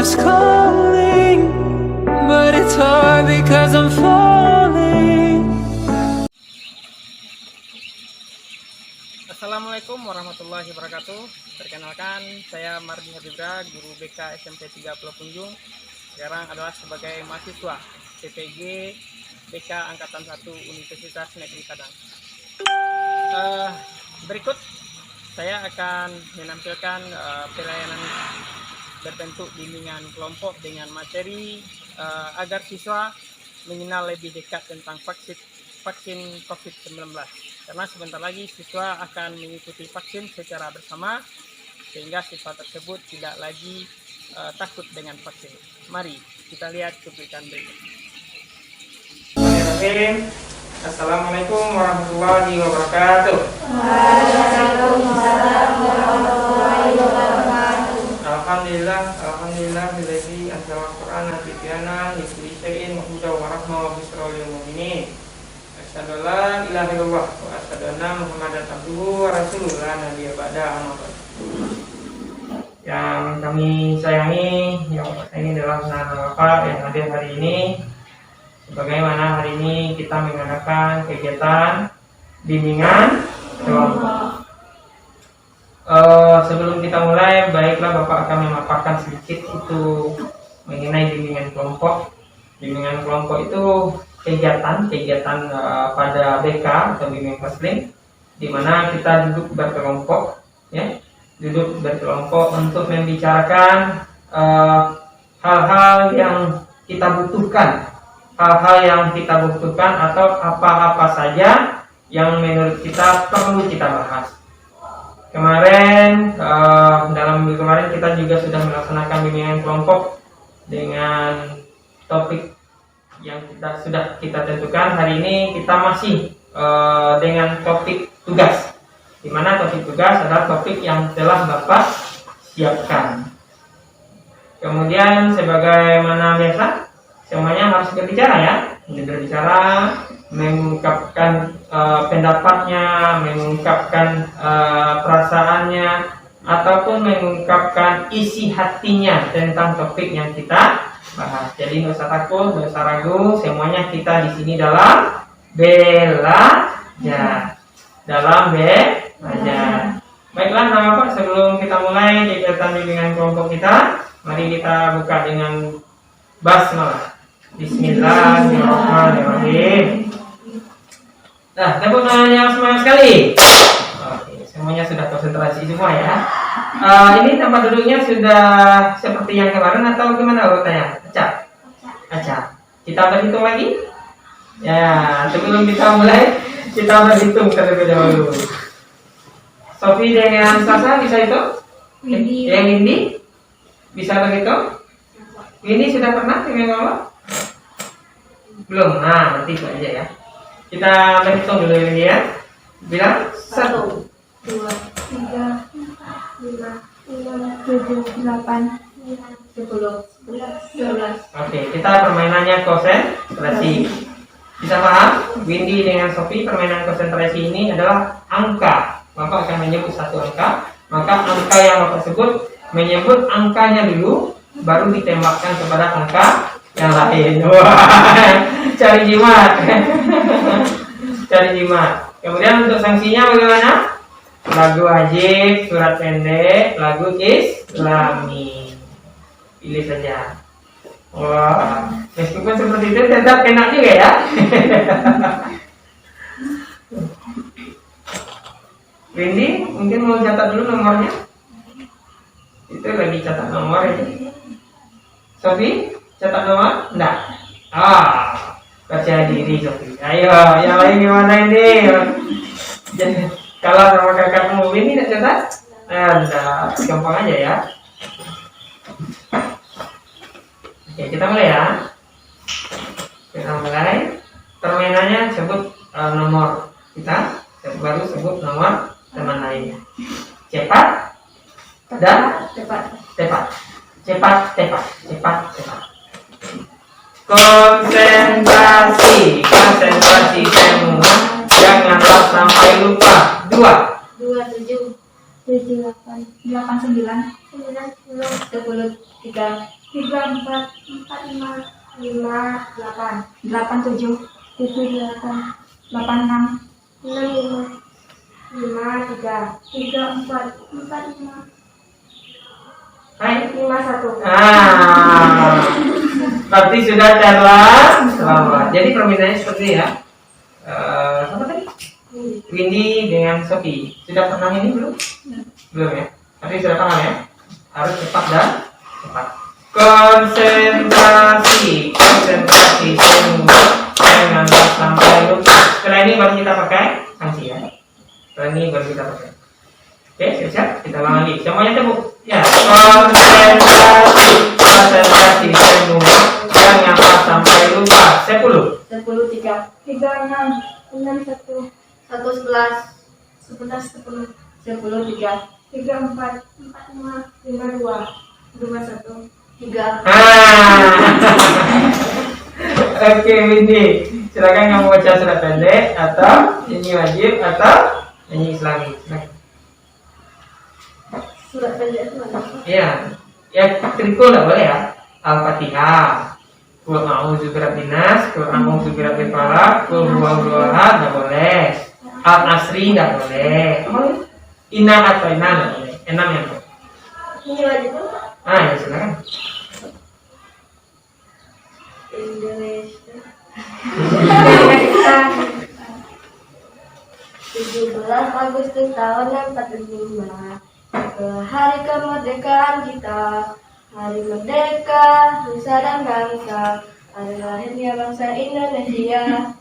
was calling, but it's hard because I'm falling. Assalamualaikum warahmatullahi wabarakatuh. Perkenalkan, saya Mardi Habibra, guru BK SMP 3 Pulau Punjung. Sekarang adalah sebagai mahasiswa CPG BK Angkatan 1 Universitas Negeri Padang. Berikut saya akan menampilkan pelayanan berbentuk bimbingan kelompok dengan materi agar siswa mengenal lebih dekat tentang vaksin COVID-19. Karena sebentar lagi siswa akan mengikuti vaksin secara bersama, sehingga siswa tersebut tidak lagi takut dengan vaksin. Mari kita lihat cuplikan berikut. Assalamualaikum warahmatullahi wabarakatuh. Waalaikumsalam warahmatullahi wabarakatuh. Alhamdulillah billahi anzal Qur'an tibyana li kulli syai'in wa hudan wa rahmah wa busyra lil mu'minin. Asyhadu an la ilaha illallah wa asyhadu anna Muhammadan abduhu wa rasuluh la nabiyya ba'da amma ba'd. Yang kami sayangi, yang ini adalah Bapak yang hadir hari ini. Sebagaimana hari ini kita mengadakan kegiatan bimbingan kelompok. Sebelum kita mulai, baiklah Bapak akan memaparkan sedikit itu mengenai bimbingan kelompok. Bimbingan kelompok itu kegiatan pada BK atau bimbingan konseling, di mana kita duduk berkelompok, ya, duduk berkelompok untuk membicarakan hal-hal yang kita butuhkan. Hal-hal yang kita butuhkan atau apa-apa saja yang menurut kita perlu kita bahas. Kemarin dalam minggu kemarin kita juga sudah melaksanakan bimbingan kelompok dengan topik yang sudah kita tentukan. Hari ini kita masih dengan topik tugas, di mana topik tugas adalah topik yang telah Bapak siapkan. Kemudian sebagaimana biasa, semuanya harus berbicara, ya, berbicara, mengungkapkan pendapatnya, mengungkapkan perasaannya, ataupun mengungkapkan isi hatinya tentang topik yang kita bahas. Jadi nggak usah takut, nggak usah ragu, semuanya kita di sini dalam belajar, Baiklah, nama Pak, sebelum kita mulai kegiatan bimbingan kelompok kita, mari kita buka dengan basmalah. Bismillahirrahmanirrahim. Nah, tepuk tangan yang semangat sekali. Oke, semuanya sudah konsentrasi semua, ya. Ini tempat duduknya sudah seperti yang kemarin atau gimana urutannya? Acak. Kita berhitung lagi. Ya, sebelum kita mulai, kita berhitung terlebih dahulu. Sofi dengan Sasa bisa hitung? Yang ini bisa berhitung? Ini sudah pernah dengan Mama? Belum. Nah, nanti itu aja, ya. Kita berhitung dulu ini, ya. Bilang 1, 2, 3, 4, 5, 6, 7, 8, 10, 11. Oke, kita permainannya konsentrasi. Bisa paham? Windy dengan Sophie, permainan konsentrasi ini adalah angka. Bapak akan menyebut satu angka, maka angka yang Bapak sebut, menyebut angkanya dulu, baru ditembakkan kepada angka yang lain. Wah, cari jimat. Kemudian untuk sanksinya bagaimana? Lagu wajib, surat pendek, lagu Islami. Pilih saja. Wah, meskipun seperti itu tetap enak juga, ya. Wendy, mungkin mau catat dulu nomornya. Itu lagi catat nomor ini. Sofi, catat nomor? Enggak. Percaya diri Sofi. Ayo, yang lain gimana ini? Jadi, kalau sama kakakmu ini tidak catat? Enggak, gampang aja, ya. Oke, kita mulai, ya. Kita mulai. Permainannya sebut nomor kita, baru sebut nomor teman lainnya. Cepat. Konsentrasi semua, janganlah sampai lupa. 2, 7, 7, 8, 8, 9, 9, 10, 3, 3, 4, 4, 5, 5, 8, 8, 7, 7, 8, 8, 6, 6, 5, 3, 3, 4, 4, 5, Hai. 5, 1. Berarti sudah terlambat. Jadi perbedaannya seperti ya. Siapa tadi? Windy dengan Sophie. Sudah pernah ini belum? Belum ya. Tapi sudah paham ya. Harus cepat dan cepat. Konsentrasi semua. Jangan sampai lupa. Setelah ini baru kita pakai sanksi ya. Setelah ini baru kita pakai. Oke, siap-siap. Kita ulang lagi. Semuanya tepuk. Ya. Konsentrasi semua. Jangan sampai lupa. 10. 10, 3, 3, 6, 6, 1, 1, 11, 11, 10, 10, 3, 3, 4, 4, 5, 5, 2, 2, 1, 3. Oke, Windy. Silakan kamu baca surat pendek atau nyanyi wajib atau nyanyi islami. Silakan. Surat pendek itu mana? Iya. Ya, trikul enggak boleh ya. Al-Fatihah. Qul a'udzu birabbinas, qul a'udzu birabbil falaq, qul huwallahu ahad enggak boleh. Al-Asri enggak boleh. Inna atayna enggak boleh. 6 ya. Ini wajib apa? Ya silakan. Indonesia. 17 Agustus tahun 45. Hari kemerdekaan kita. Hari merdeka, nusa dan bangsa. Hari lahirnya bangsa Indonesia.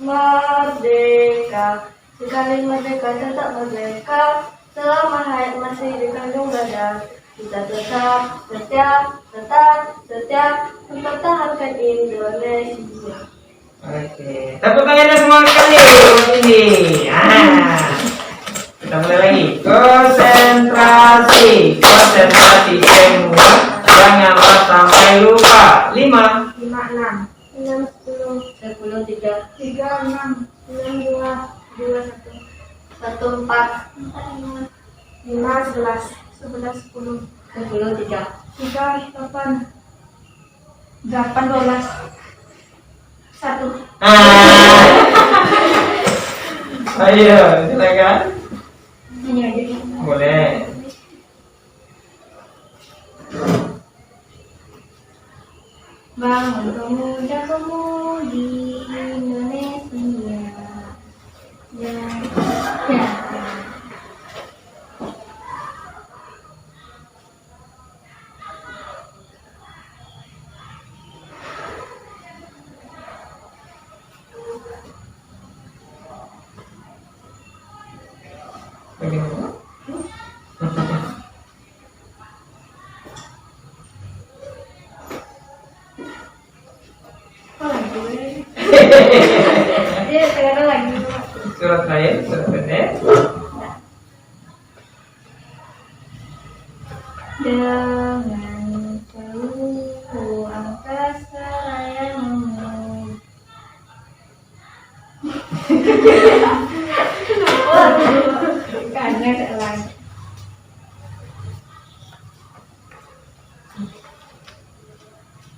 Merdeka, sekali merdeka tetap merdeka. Selama hayat masih dikandung badan, kita tetap setia mempertahankan Indonesia. Oke. Tepuk tangannya semua kali ini. Kita mulai lagi. Konsentrasi semua. Jangan sampai lupa. 5, 5, 6, 6, 10, 10, 3, 3, 6, 6, 2, 2, 1, 1, 4, 4, 5, 5, 11, 11, 10, 10, 3, 3, 8, 8, 12, 1. Ayo, silakan. Ini aja. Boleh. Bangun pemuda-pemudi Indonesia. Ya. Bagaimana? Dia sekarang lagi. Surat lain, surat pendek. Dengan seluruh angkasa yang karena lagi.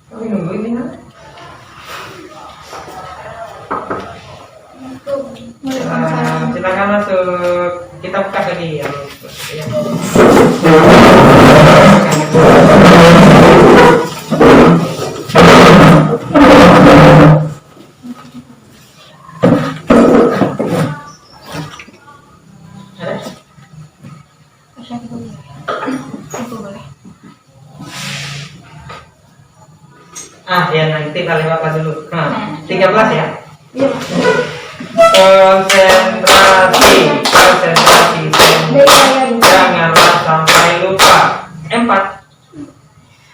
Kami nunggu ini kan? Silakan masuk. Kita buka tadi yang ya nanti kita lewatkan dulu. 13 ya. Iya. Konsentrasi semua. Janganlah sampai lupa. 4.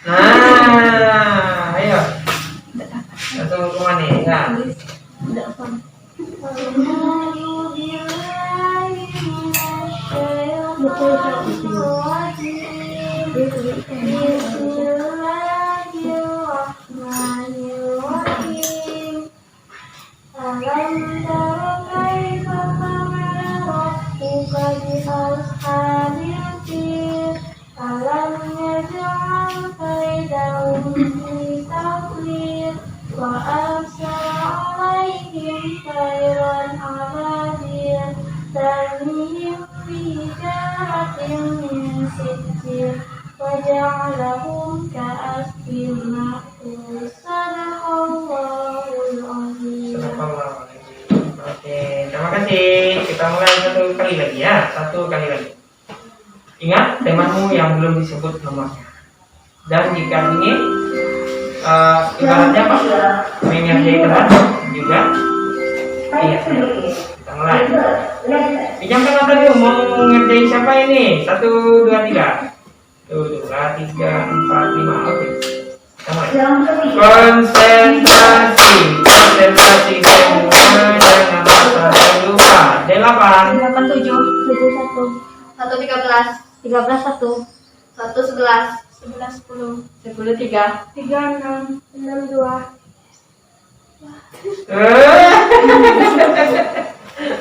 Nah, ayo. Langsung hukuman nih, ya. Tidak paham. Alam في تضليل وأرسل عليهم طيرا أبابيل ترميهم بحجارة من سجيل وجعلهم كعصف مأكول صدق الله العظيم. Oke, terima kasih. Kita mulai satu kali lagi ya, satu kali lagi. Ingat temamu yang belum disebut nomornya. Dan jika ingin ibaratnya apa? Mengerjakan teman juga. Iya. Kita mulai. Pinjamkan apa dulu? Mau ngerjain siapa ini? 1, 2, 3. 1, 2, 3, 4, 5. Oke. Kita mulai. Konsentrasi semua jangan sampai lupa. 8. 87 1 13 1 11 10 3 6 2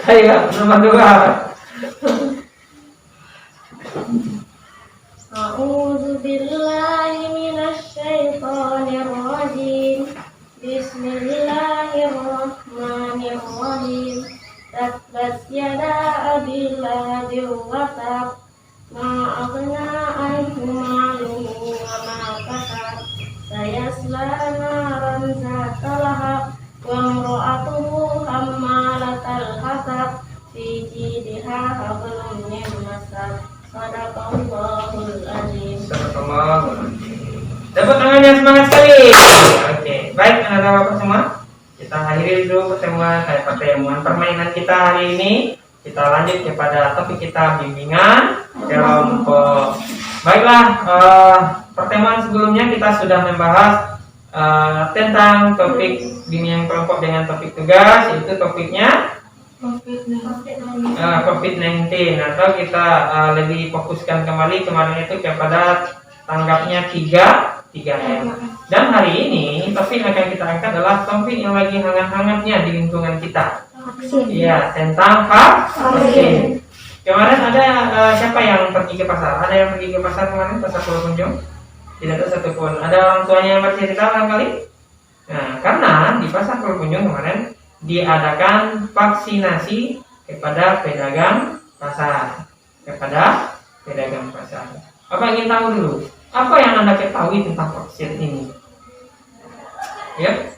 Ayo, nomor 2. A'udzu billahi minasy syaithanir rajim. Bismillahirrahmanirrahim. Tabbat yada abil lahabi wa tab. Ma aghna anhu maluhu wa ma kasab. Sayasla naran zata lahab. Wa imra'atuhu hammalatal hatab. Fi jidha hablum min masad. Sadaqallahul azim. Tepuk tangannya semangat sekali. Oke, baik anak-anak semua. Kita akhiri dulu pertemuan permainan kita hari ini. Kita lanjut kepada topik kita bimbingan kelompok. Baiklah, pertemuan sebelumnya kita sudah membahas tentang topik bimbingan kelompok dengan topik tugas, yaitu topiknya COVID-19, atau kita lebih fokuskan kembali kemarin itu kepada tanggapnya 3M. Dan hari ini topik yang akan kita angkat adalah topik yang lagi hangat-hangatnya di lingkungan kita. Iya, tentang vaksin. Kemarin ada siapa yang pergi ke pasar? Ada yang pergi ke pasar kemarin, pasar Pulau Tidak ada satupun. Ada orang tuanya yang bercerita barangkali? Nah, karena di pasar Pulau kemarin diadakan vaksinasi kepada pedagang pasar. Apa ingin tahu dulu? Apa yang Anda ketahui tentang vaksin ini? Ya?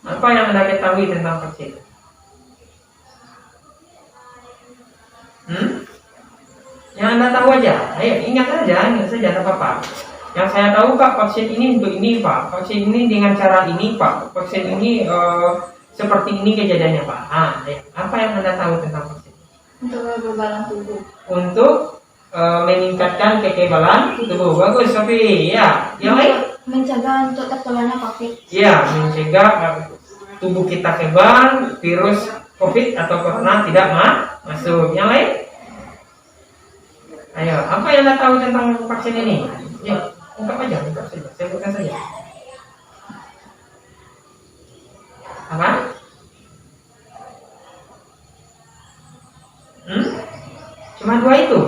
Apa yang Anda ketahui tentang vaksin? Yang Anda tahu aja. Ayo, ingat saja, tak apa-apa. Yang saya tahu, Pak, vaksin ini untuk ini, Pak. Vaksin ini dengan cara ini, Pak. Vaksin ini seperti ini kejadiannya, Pak. Apa yang Anda tahu tentang vaksin? Untuk kekebalan tubuh. Untuk meningkatkan kekebalan tubuh. Bagus, Sofi. Ya, yang lain? Mencegah untuk tertularnya COVID. Ya, mencegah tubuh kita kebal, virus COVID atau corona tidak masuk. Yang lain? Ayo, apa yang Anda tahu tentang vaksin ini? Ya, ungkap saja. Sebutkan saja. Apa? Cuma 2 itu.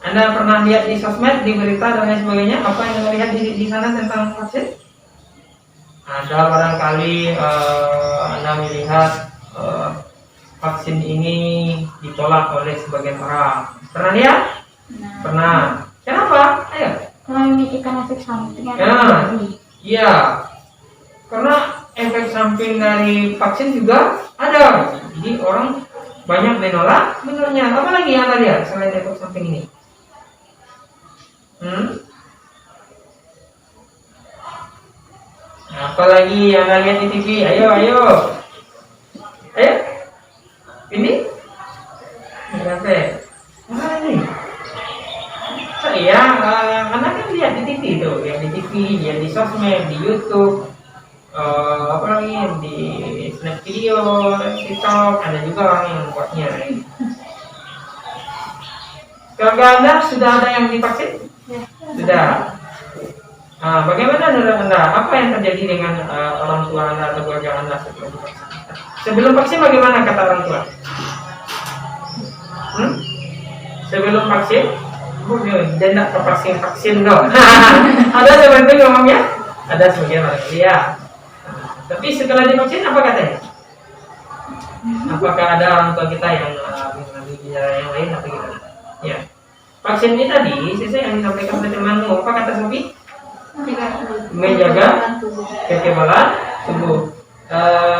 Anda pernah lihat di sosmed, di berita dan lain sebagainya? Apa yang Anda lihat di sana tentang vaksin? Ada barangkali Anda melihat vaksin ini ditolak oleh sebagian orang. Pernah lihat? Pernah. Kenapa? Ayo. Karena memiliki efek samping. Iya. Karena efek samping dari vaksin juga ada. Jadi orang banyak menolaknya. Apa lagi yang Anda lihat selain efek samping ini? Apalagi yang Anda lihat di TV? Ayo. Ini? Berapa? Ini. Saya, Anda kan lihat di TV itu, lihat di TV, lihat di sosmed, di YouTube, apalagi di Snap video, TikTok, ada juga orang yang buatnya. Keluarga Anda sudah ada yang divaksin? Ya. Sudah. Bagaimana menurut Anda? Apa yang terjadi dengan orang tua Anda atau keluarga Anda sebelum vaksin? Sebelum vaksin bagaimana kata orang tua? Sebelum vaksin? Dia tidak vaksin dong. Ada seperti ngomongnya? Ada sebagian barangkali ya. Tapi setelah divaksin apa katanya? Apakah ada orang tua kita yang mengalami gejala yang lain atau gimana? Ya. Vaksin ini tadi, sesuai yang disampaikan oleh temanmu, apa kata Sofi? Menjaga kekebalan tubuh.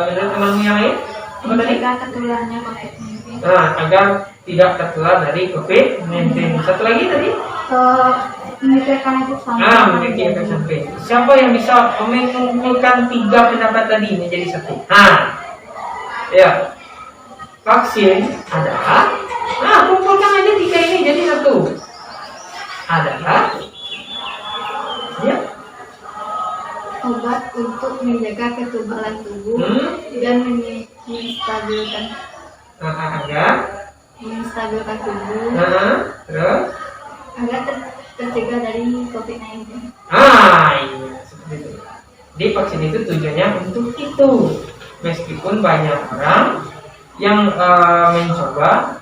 Menurut temanmu yang lain? Apa tadi? Tertularnya COVID-19. Nah, agar tidak tertular dari COVID-19. Satu lagi tadi? Memikirkan efek samping. Memiliki efek samping. Siapa yang bisa mengumpulkan 3 pendapat tadi menjadi satu? Ya. Vaksin adalah, kumpulkan aja 3 ini jadi satu. Adalah, ya, obat untuk menjaga kekebalan tubuh dan menstabilkan menstabilkan tubuh terus agar tercegah dari COVID-19. Iya, seperti itu. Di vaksin itu tujuannya untuk itu. Meskipun banyak orang yang mencoba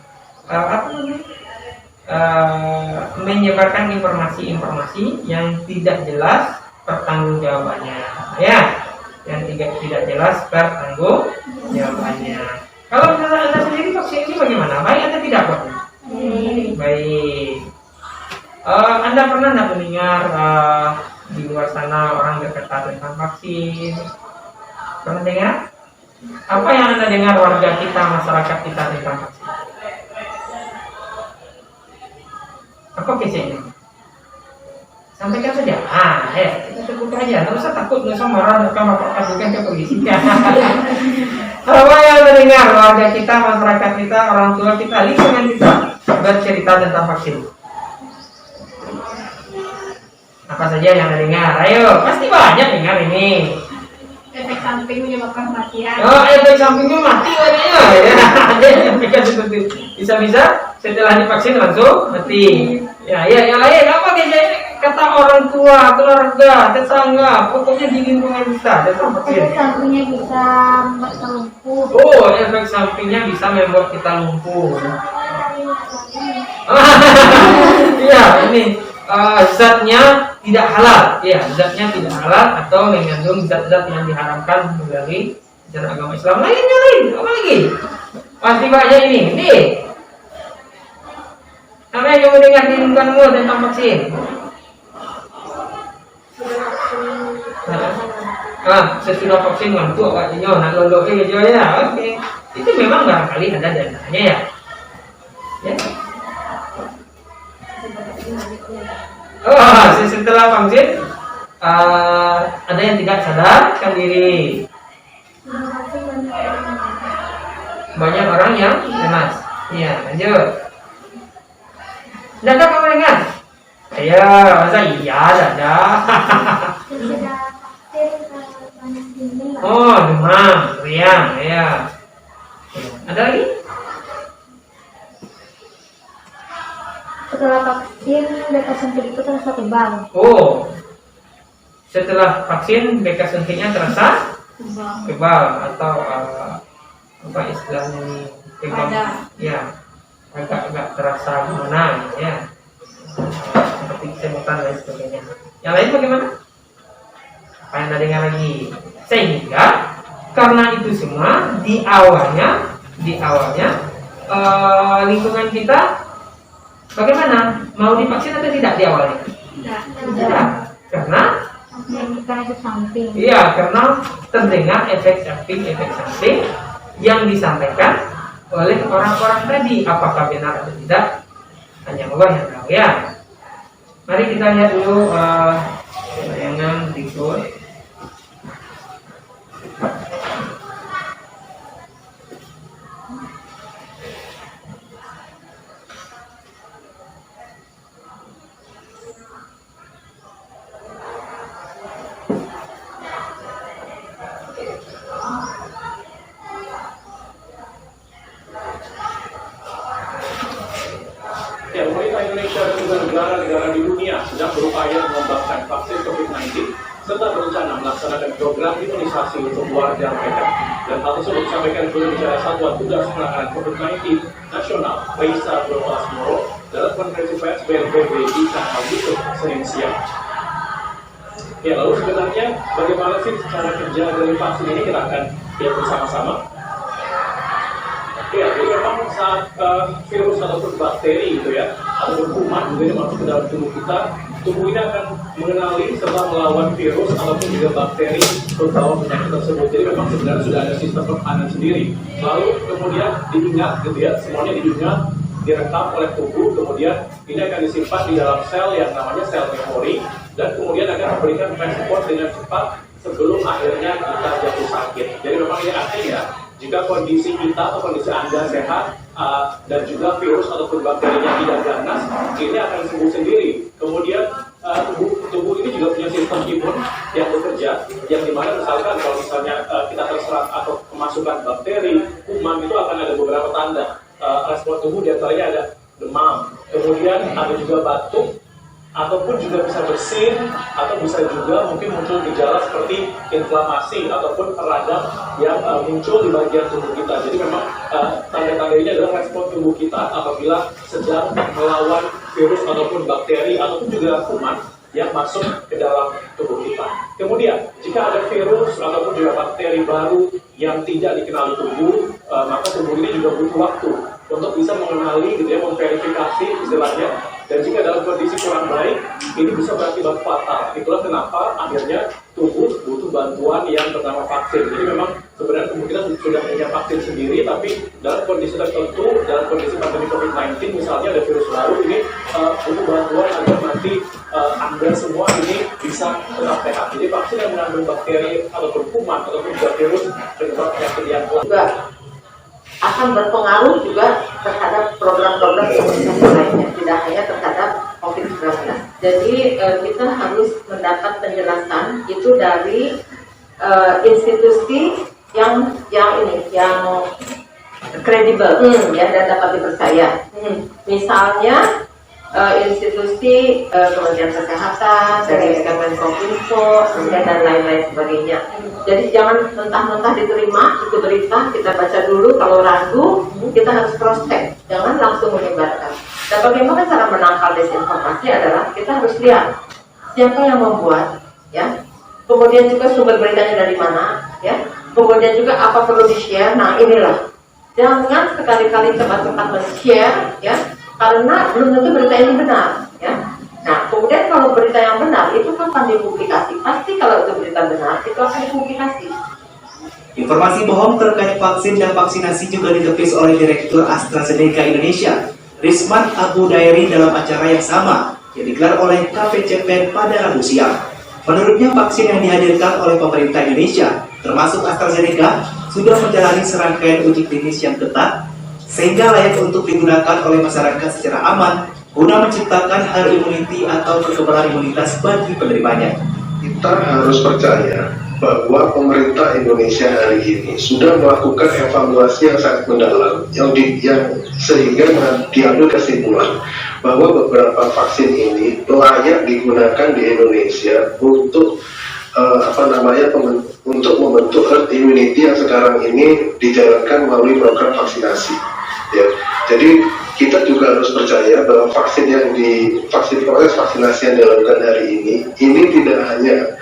menyebarkan informasi-informasi yang tidak jelas pertanggungjawabannya, ya, yang tidak jelas pertanggungjawabannya. Kalau misalnya Anda sendiri vaksin ini bagaimana? Baik atau tidak, Pak? Baik. Anda pernah nggak mendengar di luar sana orang berkata tentang vaksin? Pernah dengar? Apa yang Anda dengar warga kita, masyarakat kita tentang vaksin? Apa biasanya? Sampaikan saja. Kita terbuka aja. Nggak usah takut, nggak usah marah, nggak usah melaporkan ke polisi. Apa yang Anda dengar warga kita, masyarakat kita, orang tua kita, lingkungan kita bercerita tentang vaksin? Apa saja yang Anda dengar? Ayo, pasti banyak dengar ini. Efek samping menyebabkan kematian. Efek sampingnya mati katanya. Ya, ada yang seperti itu. Bisa-bisa setelah divaksin langsung mati. Ya, yang lain apa biasanya kata orang tua, keluarga, tetangga, pokoknya di lingkungan kita tentang vaksin. Efek sampingnya bisa membuat kita lumpuh. Efek sampingnya bisa membuat kita lumpuh. Iya, ini zatnya tidak halal, ya, zatnya tidak halal atau mengandung zat-zat yang diharamkan melalui ajaran agama Islam. Lain, apa lagi? Pasti banyak ini. Apa yang kamu dengar di lingkunganmu tentang vaksin? Sesudah vaksin ngantuk katanya, nak lolok aja ya. Oke, itu memang barangkali ada dananya ya. Setelah vaksin ada yang tidak sadarkan diri. Banyak orang yang lemas. Iya, lanjut. Dada kamu dengar? Ayo, masa iya dada. Demam, riang, ya. Ada lagi? Setelah vaksin, beka suntik itu terasa tebal. Setelah vaksin beka suntiknya terasa tebal atau apa istilahnya ini? Tebal. Ya, agak terasa gimana ya? Seperti kesemutan dan sebagainya. Yang lain bagaimana? Apa yang Anda dengar lagi? Sehingga karena itu semua di awalnya lingkungan kita bagaimana? Mau divaksin atau tidak di awalnya? Tidak. Karena efek samping. Iya, karena terdengar efek samping yang disampaikan oleh orang-orang tadi. Apakah benar atau tidak? Hanya Allah yang tahu ya. Mari kita lihat dulu tayangan berikut. Pemerintah Indonesia dan juga negara-negara di dunia sedang berupaya mengembangkan vaksin COVID-19 serta berencana melaksanakan program imunisasi untuk warga mereka. Dan hal tersebut disampaikan juru bicara Satuan Tugas Penanganan COVID-19 Nasional, Faisal Asmoro, dalam konferensi pers BNPB di Tanah Yusuf, Senin siang. Ya, lalu sebenarnya bagaimana sih cara kerja dari vaksin ini, kita akan lihat bersama-sama. Ya, jadi memang saat virus ataupun bakteri gitu ya, ataupun kuman juga ini masuk ke dalam tubuh kita, tubuh ini akan mengenali serta melawan virus ataupun juga bakteri terutama penyakit tersebut. Jadi memang sebenarnya sudah ada sistem pertahanan sendiri. Lalu kemudian diingat gitu ya, semuanya diingat, direkam oleh tubuh, kemudian ini akan disimpan di dalam sel yang namanya sel memori, dan kemudian akan memberikan respon dengan cepat sebelum akhirnya kita jatuh sakit. Jadi memang ini artinya jika kondisi kita atau kondisi Anda sehat dan juga virus ataupun bakterinya tidak ganas, ini akan sembuh sendiri. Kemudian tubuh ini juga punya sistem imun yang bekerja, yang dimana misalkan kalau misalnya kita terserang atau kemasukan bakteri, kuman, itu akan ada beberapa tanda respon tubuh, diantaranya ada demam, kemudian ada juga batuk, ataupun juga bisa bersin, atau bisa juga mungkin muncul gejala seperti inflamasi ataupun radang yang muncul di bagian tubuh kita. Jadi memang tanda-tanda ini adalah respon tubuh kita apabila sedang melawan virus ataupun bakteri ataupun juga kuman yang masuk ke dalam tubuh kita. Kemudian jika ada virus ataupun juga bakteri baru yang tidak dikenali tubuh, maka tubuh ini juga butuh waktu untuk bisa mengenali gitu ya, memverifikasi istilahnya. Dan jika dalam kondisi kurang baik, ini bisa berakibat fatal. Itulah kenapa akhirnya tubuh butuh bantuan yang bernama vaksin. Jadi memang sebenarnya tubuh kita sudah punya vaksin sendiri, tapi dalam kondisi tertentu, dalam kondisi pandemi COVID-19, misalnya ada virus baru, ini butuh bantuan agar nanti Anda semua ini bisa tetap sehat. Jadi vaksin yang mengandung bakteri ataupun kuman ataupun juga virus penyebab penyakit yang juga akan berpengaruh juga terhadap program-program imunisasi lainnya, tidak hanya terhadap COVID-19. Jadi kita harus mendapat penjelasan itu dari institusi yang kredibel ya, dan dapat dipercaya. Misalnya institusi Kementerian Kesehatan, dari Kemenkominfo, dan lain-lain sebagainya. Jadi jangan mentah-mentah diterima itu berita, kita baca dulu, kalau ragu kita harus cross check, jangan langsung menyebarkan. Dan bagaimana cara menangkal desinformasi adalah kita harus lihat siapa yang membuat, ya. Kemudian juga sumber beritanya dari mana, ya. Kemudian juga apa perlu di-share. Nah inilah, jangan sekali-kali cepat-cepat men-share, ya. Karena belum tentu berita ini benar, ya. Nah, kemudian kalau berita yang benar itu kapan dipublikasi? Pasti kalau itu berita benar itu akan dipublikasi. Informasi bohong terkait vaksin dan vaksinasi juga ditepis oleh Direktur AstraZeneca Indonesia, Risman Abu Dairi, dalam acara yang sama yang digelar oleh KPCPEN pada Rabu siang. Menurutnya, vaksin yang dihadirkan oleh pemerintah Indonesia, termasuk AstraZeneca, sudah menjalani serangkaian uji klinis yang ketat, sehingga layak untuk digunakan oleh masyarakat secara aman guna menciptakan herd immunity atau kekebalan imunitas bagi penerimanya. Kita harus percaya bahwa pemerintah Indonesia hari ini sudah melakukan evaluasi yang sangat mendalam, yang sehingga diambil kesimpulan bahwa beberapa vaksin ini layak digunakan di Indonesia untuk untuk membentuk herd immunity yang sekarang ini dijalankan melalui program vaksinasi. Ya, jadi kita juga harus percaya bahwa proses vaksinasi yang dilakukan hari ini tidak hanya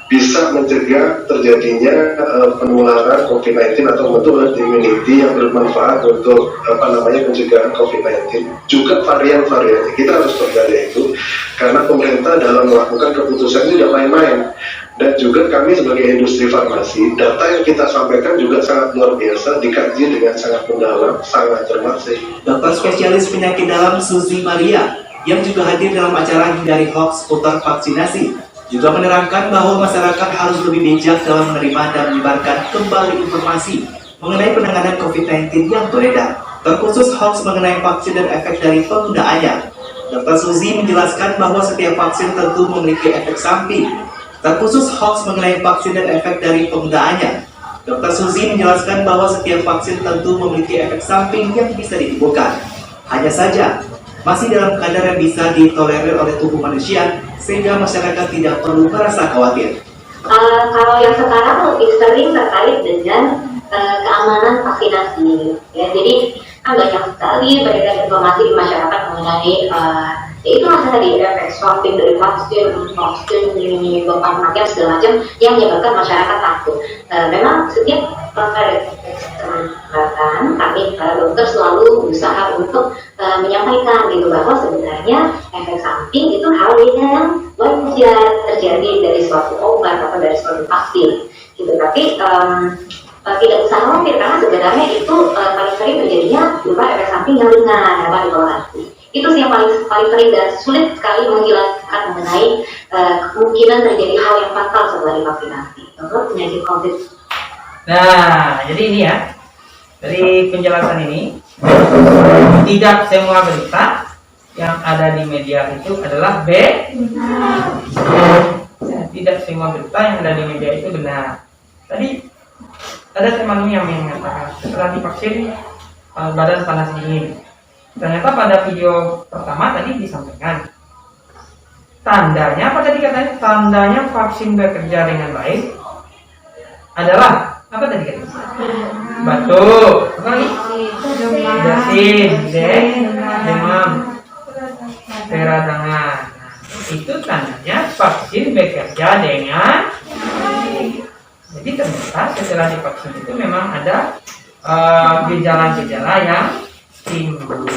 bisa mencegah terjadinya penularan COVID-19 atau membentuk herd immunity yang bermanfaat untuk pencegahan COVID-19. Juga varian-varian kita harus percaya itu, karena pemerintah dalam melakukan keputusan itu tidak main-main. Dan juga kami sebagai industri farmasi, data yang kita sampaikan juga sangat luar biasa, dikaji dengan sangat mendalam, sangat cermat. Dokter spesialis penyakit dalam Suzy Maria yang juga hadir dalam acara Hindari Hoax seputar vaksinasi juga menerangkan bahwa masyarakat harus lebih bijak dalam menerima dan menyebarkan kembali informasi mengenai penanganan COVID-19 yang beredar, terkhusus hoax mengenai vaksin dan efek dari penggunaannya. Dr. Suzy menjelaskan bahwa setiap vaksin tentu memiliki efek samping, terkhusus hoax mengenai vaksin dan efek dari penggunaannya. Dr. Suzy menjelaskan bahwa setiap vaksin tentu memiliki efek samping yang bisa ditimbulkan. Hanya saja, masih dalam kadar yang bisa ditolerir oleh tubuh manusia, sehingga masyarakat tidak perlu merasa khawatir. Kalau yang sekarang lebih sering terkait dengan keamanan vaksinasi, ya. Jadi banyak sekali beredar informasi di masyarakat mengenai Ya itu ada tadi efek swapping dari vaksin, ini beban kematian segala macam yang menyebabkan masyarakat takut. Memang setiap ada kesempatan kami para dokter selalu berusaha untuk menyampaikan gitu bahwa sebenarnya efek samping itu hal yang wajar terjadi dari suatu obat atau dari suatu vaksin gitu. Tapi tidak usah khawatir karena sebenarnya itu paling sering terjadinya berupa efek samping yang ringan dapat ditoleransi. Itu sih yang paling sering dan sulit sekali menjelaskan mengenai kemungkinan terjadi hal yang fatal setelah divaksinasi. Contoh penyakit COVID. Nah, jadi ini ya, dari penjelasan ini, tidak semua berita yang ada di media itu adalah benar. Tidak semua berita yang ada di media itu benar. Tadi ada teman yang mengatakan setelah divaksin badan panas dingin. Ternyata pada video pertama tadi disampaikan tandanya apa tadi katanya? Tandanya vaksin bekerja dengan baik adalah apa tadi katanya? Batuk, apa lagi? Bersin, demam, peradangan. Nah, itu tandanya vaksin bekerja dengan baik. Jadi ternyata setelah divaksin itu memang ada gejala-gejala yang timbul.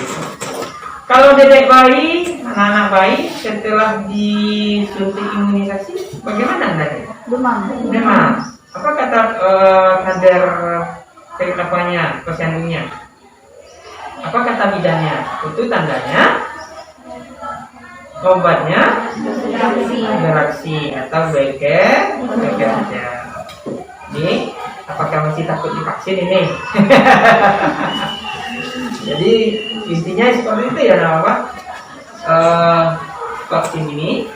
Kalau dedek bayi, anak-anak bayi setelah disuntik imunisasi, bagaimana tadi? Demam. Apa kata kadar posyandunya? Apa kata bidannya? Itu tandanya obatnya beraksi atau bekerja. Ini apakah masih takut divaksin ini? Jadi intinya seperti itu ya, apa? Vaksin ini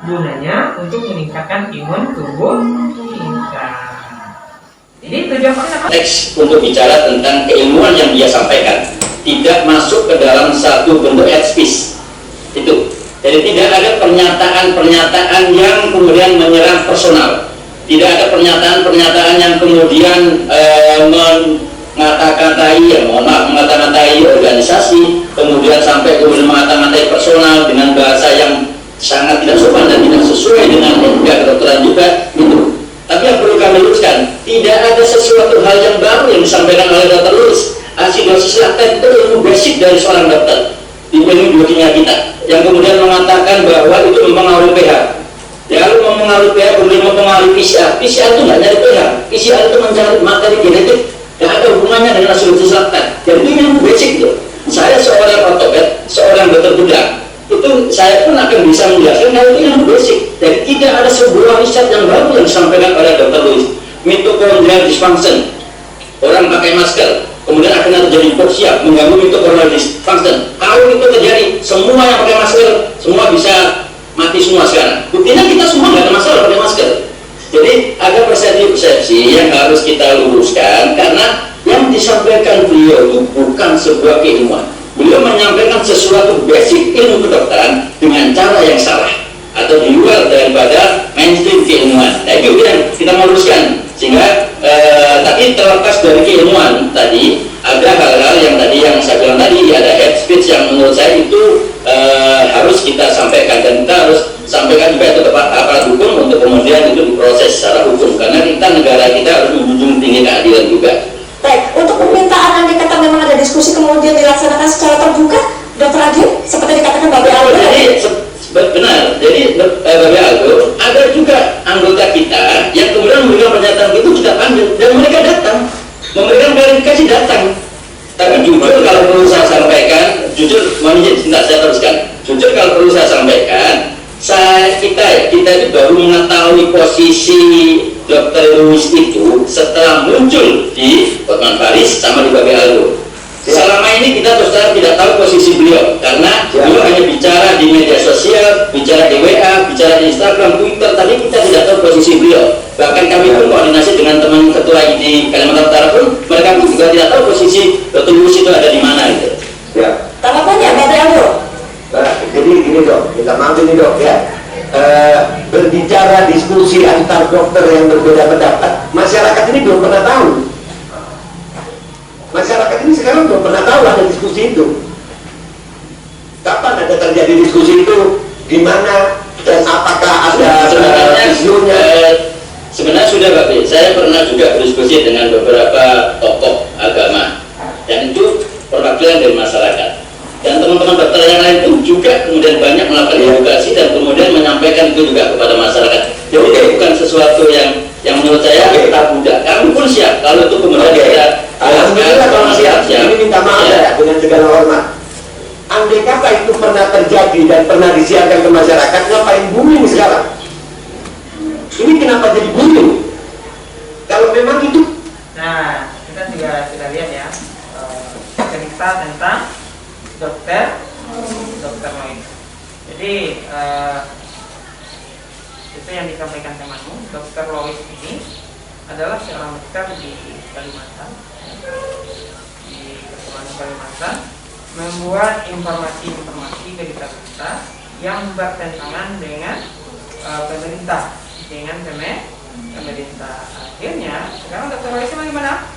gunanya untuk meningkatkan imun tubuh kita. Jadi tujuan apa? Teks untuk bicara tentang keilmuan yang dia sampaikan tidak masuk ke dalam satu bentuk head speech itu. Jadi tidak ada pernyataan-pernyataan yang kemudian menyerang personal. Tidak ada pernyataan-pernyataan yang kemudian mengata-katai, mengata-katai organisasi, kemudian sampai kemudian mengata-katai personal dengan bahasa yang sangat tidak sopan dan tidak sesuai dengan etika kedokteran juga itu. Tapi yang perlu kami luruskan, tidak ada sesuatu hal yang baru yang disampaikan oleh Dr. Louis. Asidosis laktat itu ilmu basic dari seorang dokter di ilmu biokimia kita, yang kemudian mengatakan bahwa itu mempengaruhi pH. Ya, lalu mempengaruhi pH, kemudian mempengaruhi PCR. PCR itu nggak nyari pH, PCR itu mencari materi genetik, tidak ada hubungannya dengan asidosis laktat. Jadi itu ilmu basic itu. Saya seorang ortoped, seorang dokter bedah, itu saya pun akan bisa menjelaskan kalau itu ilmu basic. Jadi tidak ada sebuah riset yang baru yang disampaikan oleh Dr. Louis. Mitochondrial dysfunction, orang pakai masker, kemudian akhirnya terjadi hipoksia, mengganggu mitochondrial dysfunction. Kalau itu terjadi, semua yang pakai masker, semua bisa mati semua sekarang. Buktinya kita semua nggak ada masalah pakai masker. Jadi ada persepsi-persepsi yang harus kita luruskan, karena yang disampaikan beliau itu bukan sebuah keilmuan. Beliau menyampaikan sesuatu basic ilmu kedokteran dengan cara yang salah atau di luar daripada mainstream keilmuan. Nah itu yang kita mau luruskan. Sehingga tapi terlepas dari keilmuan tadi, ada hal-hal yang tadi yang saya bilang tadi, ada head speech yang menurut saya itu harus kita sampaikan, dan kita harus sampaikan juga itu kepada aparat hukum untuk kemudian itu diproses secara hukum, karena kita negara kita harus menjunjung tinggi keadilan juga. Baik, untuk permintaan andai kata memang ada diskusi kemudian dilaksanakan secara terbuka, Dr. Adil, seperti dikatakan Bapak Aldo. Jadi benar, jadi Bapak Aldo, ada juga anggota kita yang kemudian memberikan pernyataan itu kita panggil dan mereka datang, memberikan klarifikasi datang. Tapi jujur kalau perlu saya sampaikan, jujur, mohon izin, saya teruskan. Jujur kalau perlu saya sampaikan, kita itu baru mengetahui posisi Dr. Louis itu setelah muncul di Hotman Paris sama di Bapak Aldo. Selama ini kita terus terang tidak tahu posisi beliau, karena beliau hanya bicara di media sosial, bicara di WA, bicara di Instagram, Twitter. Tadi kita tidak tahu posisi beliau. Bahkan kami pun koordinasi dengan teman ketua di Kalimantan Utara pun, mereka pun juga tidak tahu posisi Dr. Louis itu ada di mana itu. Ya. Tanggapannya Bapak Aldo. Jadi gini dok, kita mampu nih dok ya. Berbicara diskusi antar dokter yang berbeda pendapat, masyarakat ini belum pernah tahu. Masyarakat ini sekarang belum pernah tahu ada diskusi itu. Kapan ada terjadi diskusi itu? Gimana? Dan apakah ada sebenarnya sebenarnya sudah Pak B. Saya pernah juga berdiskusi dengan beberapa tokoh agama dan itu perwakilan dari masyarakat, dan teman-teman dokter yang lain pun juga kemudian banyak melakukan edukasi dan kemudian menyampaikan itu juga kepada masyarakat. Jadi itu bukan sesuatu yang menurut saya kita budak. Kami pun siap kalau itu kemudian kita alhamdulillah kalau siap. Ini minta maaf ya dengan segala hormat. Andai kata itu pernah terjadi dan pernah disiarkan ke masyarakat, ngapain booming sekarang? Ini kenapa jadi booming? Kalau memang itu. Nah, kita juga sudah lihat ya cerita tentang dokter Lois. Jadi itu yang disampaikan temanmu, dokter Lois ini adalah seorang dokter di Kalimantan, di Kepulauan Kalimantan, membuat informasi-informasi berita-berita yang bertentangan dengan pemerintah, Akhirnya sekarang dokter Lois bagaimana?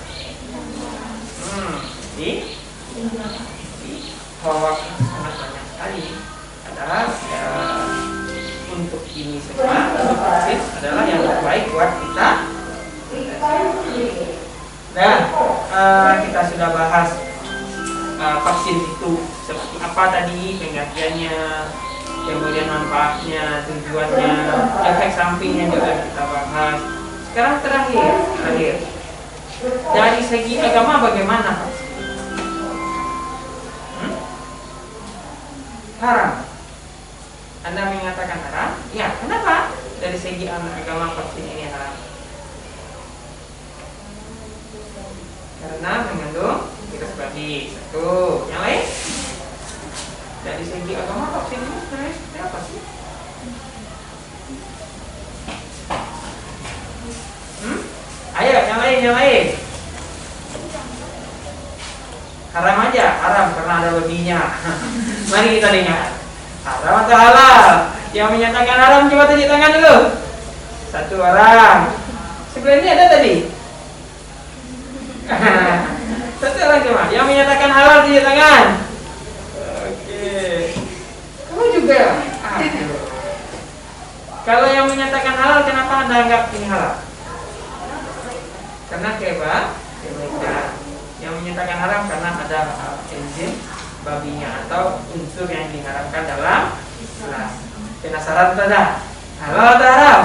Di hoax sangat banyak sekali. Adalah untuk ini semua, untuk vaksin adalah yang terbaik buat kita. Dan kita sudah bahas vaksin itu seperti apa tadi, pengertiannya, kemudian manfaatnya, tujuannya, efek sampingnya juga kita bahas. Sekarang terakhir, dari segi agama bagaimana vaksin? Haram. Anda mengatakan haram? Ya, kenapa? Dari segi agama vaksin ini haram. Karena mengandung virus babi. Satu. Yang lain? Dari segi agama vaksin ini sebenarnya seperti apa sih? Ayo, yang lain. Haram aja, haram karena ada babinya. Mari kita dengar. Haram atau halal? Yang menyatakan haram coba tunjuk tangan dulu. Satu orang. Sebelumnya ada tadi. Satu orang cuma. Yang menyatakan halal tunjuk tangan. Oke. Kamu juga. Aduh. Kalau yang menyatakan halal, kenapa Anda anggap ini halal? Karena kebaikan. Yang menyatakan haram karena ada enzim babinya atau unsur yang diharamkan dalam Islam. Penasaran tidak? Halal atau haram?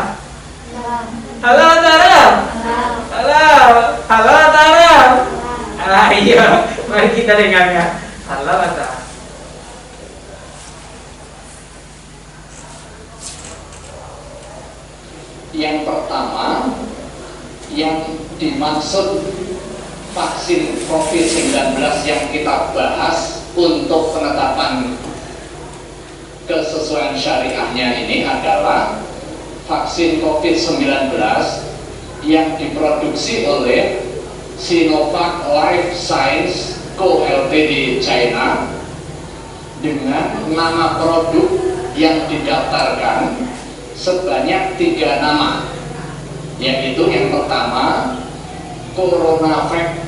Halal atau haram? Halal atau haram? Iya, mari kita dengarkan. Halal atau haram? Yang pertama, yang dimaksud vaksin COVID-19 yang kita bahas untuk penetapan kesesuaian syariahnya ini adalah vaksin COVID-19 yang diproduksi oleh Sinovac Life Science Co. Ltd. China dengan nama produk yang didaftarkan sebanyak 3 nama, yaitu yang pertama CoronaVac,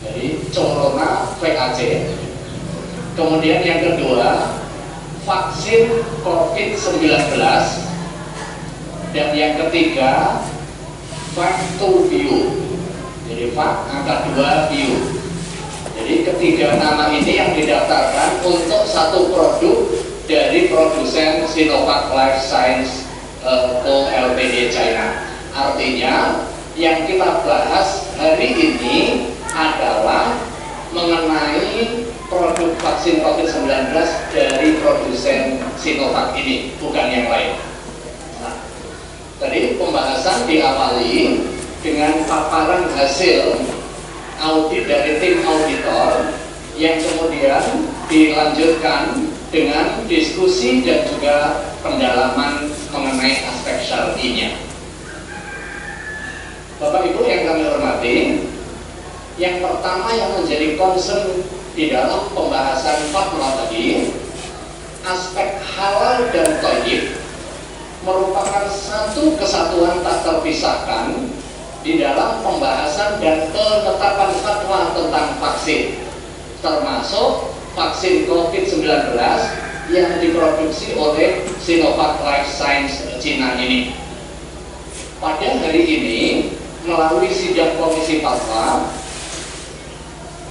jadi Corona VAC. Kemudian yang kedua vaksin COVID-19, dan yang ketiga Vac2Bio, jadi Vac angka 2 Bio. Jadi ketiga nama ini yang didaftarkan untuk satu produk dari produsen Sinovac Life Science Co. Ltd. China. Artinya yang kita bahas hari ini adalah mengenai produk vaksin COVID-19 dari produsen Sinovac ini, bukan yang lain. Nah, tadi pembahasan diawali dengan paparan hasil audit dari tim auditor yang kemudian dilanjutkan dengan diskusi dan juga pendalaman mengenai aspek syar'inya. Bapak Ibu yang kami hormati, yang pertama yang menjadi concern di dalam pembahasan fatwa tadi, aspek halal dan thayyib merupakan satu kesatuan tak terpisahkan di dalam pembahasan dan penetapan fatwa tentang vaksin, termasuk vaksin COVID-19 yang diproduksi oleh Sinovac Life Science Cina ini. Pada hari ini, melalui sidang Komisi Fatwa,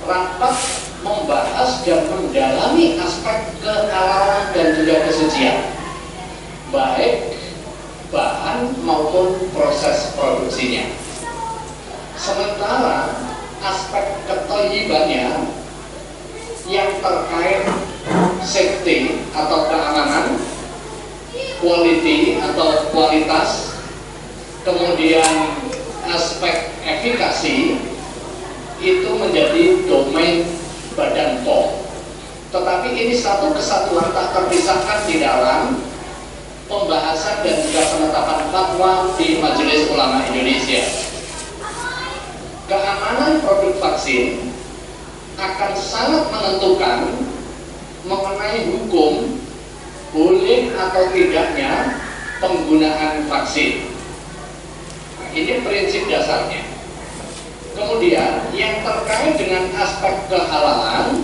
rapat membahas dan mendalami aspek kehalalan dan juga kesucian, baik bahan maupun proses produksinya. Sementara aspek ketoyibannya yang terkait safety atau keamanan, quality atau kualitas, kemudian aspek efikasi itu menjadi domain Badan POM. Tetapi ini satu kesatuan tak terpisahkan di dalam pembahasan dan juga penetapan fatwa di Majelis Ulama Indonesia. Keamanan produk vaksin akan sangat menentukan mengenai hukum boleh atau tidaknya penggunaan vaksin. Nah, ini prinsip dasarnya. Kemudian yang terkait dengan aspek kehalalan,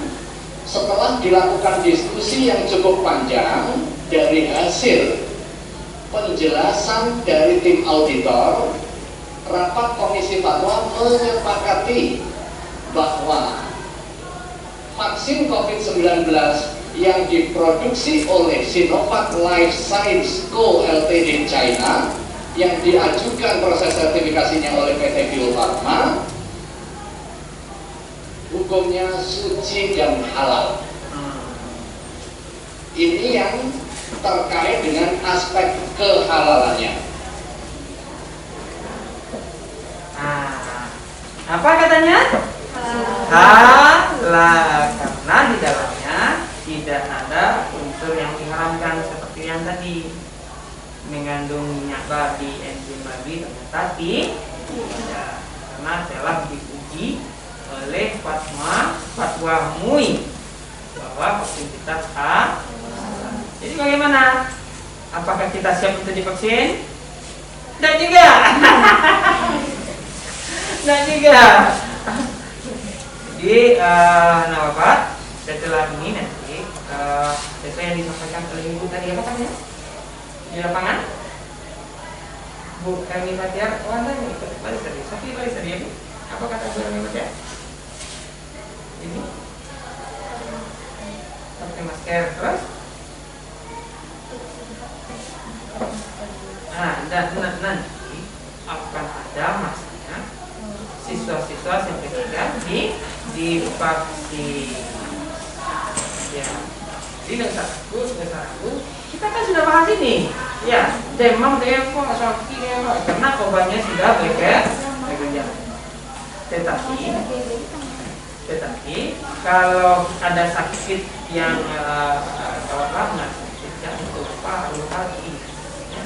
setelah dilakukan diskusi yang cukup panjang dari hasil penjelasan dari tim auditor, rapat Komisi Fatwa menyepakati bahwa vaksin COVID-19 yang diproduksi oleh Sinovac Life Science Co. Ltd. China yang diajukan proses sertifikasinya oleh PT Bio Farma hukumnya suci dan halal. Ini yang terkait dengan aspek kehalalannya. Apa katanya? Halal, karena di dalamnya tidak ada unsur yang diharamkan seperti yang tadi, mengandung minyak babi, enzim babi, ternyata tidak, karena telah diuji oleh fatwa MUI bahwa vaksin kita halal. Jadi bagaimana? Apakah kita siap untuk divaksin? Tidak juga. Tidak juga. Jadi, Bapak, setelah ini nanti sesuai yang disampaikan oleh Ibu tadi, apa namanya di lapangan, Bu Kami Fathia, Anda ikut baris tadi, Sofi baris tadi ya Bu? Apa kata Bu Kami Fathia? Ini pakai masker terus. Dan nanti akan ada masanya siswa-siswa yang ketiga divaksin. Ya, jadi nggak usah ragu. Kita kan sudah bahas ini, ya, demam, kok sakit, karena obatnya sudah bekerja. Tetapi kalau ada sakit yang kalau nggak sakit untuk luka ini, ya,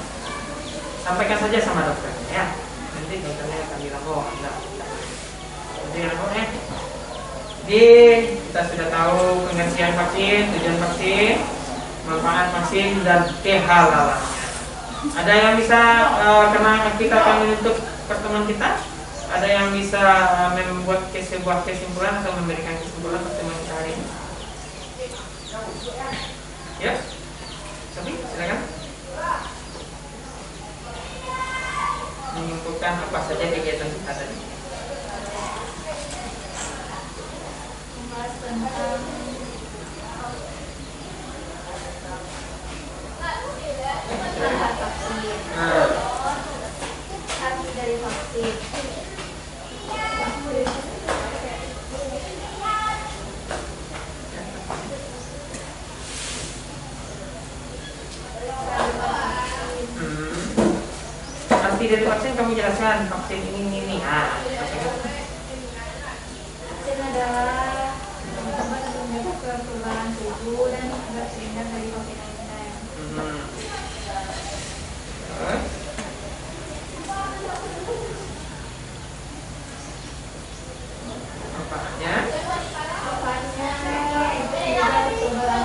sampaikan saja sama dokternya, ya. Nanti dokternya akan bilang, oh enggak. Nanti ya. Jadi kita sudah tahu pengertian vaksin, tujuan vaksin, manfaat vaksin dan kehalalannya. Ada yang bisa karena kita akan menutup pertemuan kita, ada yang bisa membuat sebuah kesimpulan atau memberikan kesimpulan pertemuan kita hari ini? Ya, Sofi, silakan. Menyimpulkan apa saja kegiatan kita tadi. Tentang arti dari vaksin. Arti dari vaksin kamu jelaskan, vaksin ini. Vaksin adalah obat untuk menjaga kekebalan tubuh dan terhindar dari COVID-19. Manfaatnya menjaga kekebalan tubuh dan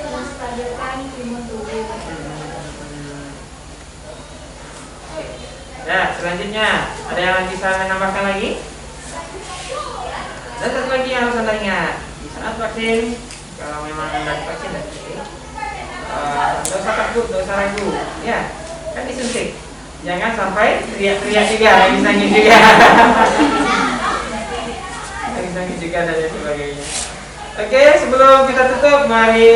menstabilkan imun tubuh. Ya, selanjutnya ada yang bisa menambahkan lagi? Dan satu lagi yang harus Anda ingat, di saat vaksin, kalau memang Anda divaksin dan tidak usah takut, tidak usah ragu, ya, kan disuntik. Jangan sampai teriak-teriak juga, nangis juga, nangis juga dan sebagainya. Oke, sebelum kita tutup, mari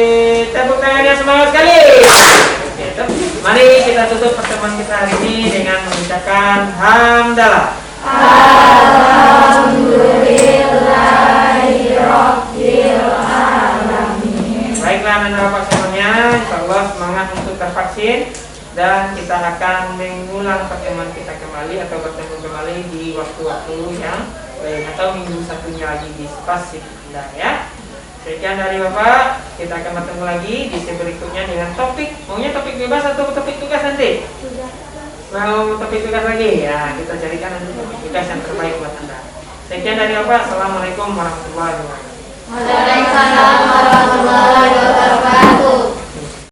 tepuk tangannya semangat sekali. Oke, mari kita tutup pertemuan kita hari ini dengan mengucapkan hamdalah. Baiklah anak Bapak semuanya, insyaallah semangat untuk tervaksin dan kita akan mengulang pertemuan kita kembali atau bertemu kembali di waktu-waktu yang lain atau minggu satunya lagi di spasi Anda ya. Sekian dari Bapak, kita akan bertemu lagi di sesi berikutnya dengan topik, maunya topik bebas atau topik tugas nanti? Mau topik tugas lagi? Ya, kita carikan nanti topik tugas yang terbaik buat Anda. Sekian dari Bapak, Assalamualaikum warahmatullahi wabarakatuh. Waalaikumsalam warahmatullahi wabarakatuh.